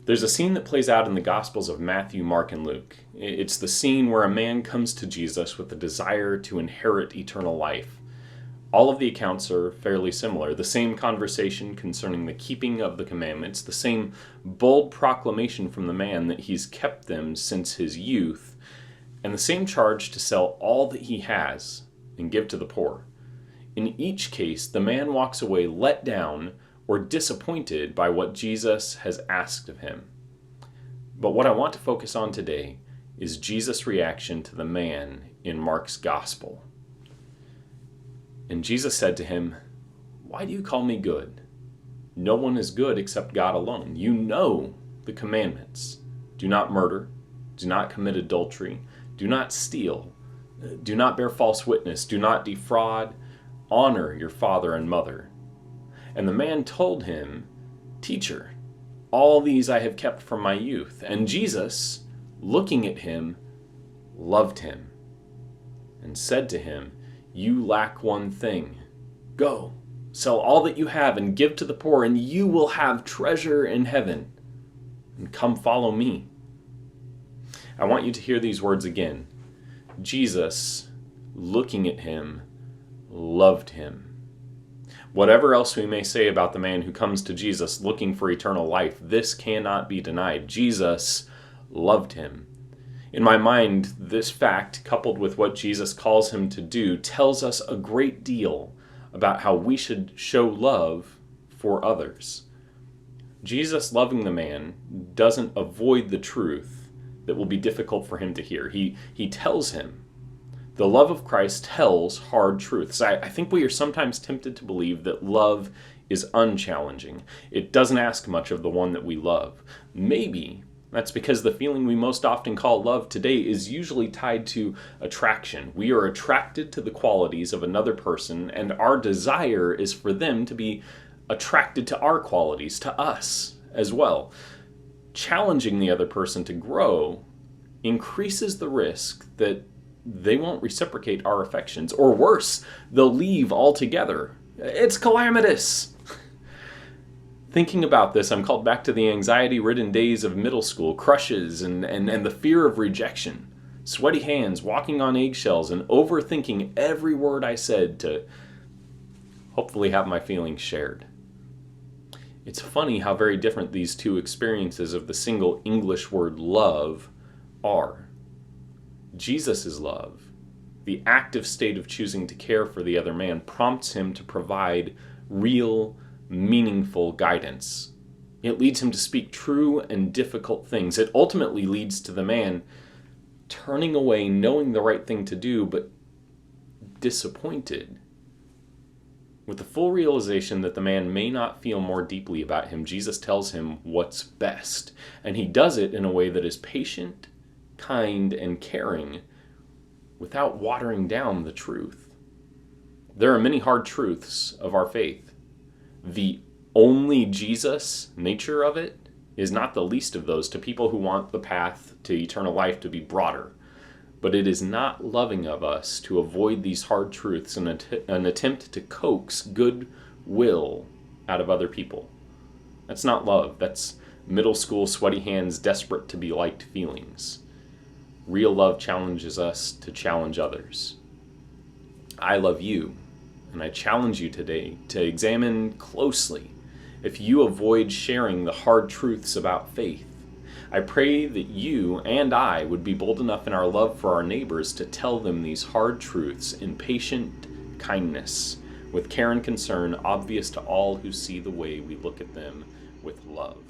There's a scene that plays out in the Gospels of Matthew, Mark, and Luke. It's the scene where a man comes to Jesus with the desire to inherit eternal life. All of the accounts are fairly similar. The same conversation concerning the keeping of the commandments, the same bold proclamation from the man that he's kept them since his youth, and the same charge to sell all that he has and give to the poor. In each case, the man walks away let down or disappointed by what Jesus has asked of him. But what I want to focus on today is Jesus' reaction to the man in Mark's gospel. And Jesus said to him, "Why do you call me good? No one is good except God alone. You know the commandments. Do not murder. Do not commit adultery. Do not steal. Do not bear false witness. Do not defraud. Honor your father and mother." And the man told him, "Teacher, all these I have kept from my youth." And Jesus, looking at him, loved him and said to him, "You lack one thing. Go, sell all that you have and give to the poor, and you will have treasure in heaven. And come follow me." I want you to hear these words again. Jesus, looking at him, loved him. Whatever else we may say about the man who comes to Jesus looking for eternal life, this cannot be denied. Jesus loved him. In my mind, this fact, coupled with what Jesus calls him to do, tells us a great deal about how we should show love for others. Jesus loving the man doesn't avoid the truth that will be difficult for him to hear. He tells him. The love of Christ tells hard truths. I think we are sometimes tempted to believe that love is unchallenging. It doesn't ask much of the one that we love. Maybe that's because the feeling we most often call love today is usually tied to attraction. We are attracted to the qualities of another person, and our desire is for them to be attracted to our qualities, to us as well. Challenging the other person to grow increases the risk that they won't reciprocate our affections, or worse, they'll leave altogether. It's calamitous. Thinking about this, I'm called back to the anxiety-ridden days of middle school, crushes and the fear of rejection, sweaty hands, walking on eggshells, and overthinking every word I said to hopefully have my feelings shared. It's funny how very different these two experiences of the single English word love are. Jesus' love, the active state of choosing to care for the other man, prompts him to provide real, meaningful guidance. It leads him to speak true and difficult things. It ultimately leads to the man turning away, knowing the right thing to do, but disappointed. With the full realization that the man may not feel more deeply about him, Jesus tells him what's best. And he does it in a way that is patient, kind, and caring without watering down the truth. There are many hard truths of our faith. The only Jesus nature of it is not the least of those to people who want the path to eternal life to be broader. But it is not loving of us to avoid these hard truths in an attempt to coax good will out of other people. That's not love. That's middle school sweaty hands desperate to be liked feelings. Real love challenges us to challenge others. I love you, and I challenge you today to examine closely if you avoid sharing the hard truths about faith. I pray that you and I would be bold enough in our love for our neighbors to tell them these hard truths in patient kindness, with care and concern obvious to all who see the way we look at them with love.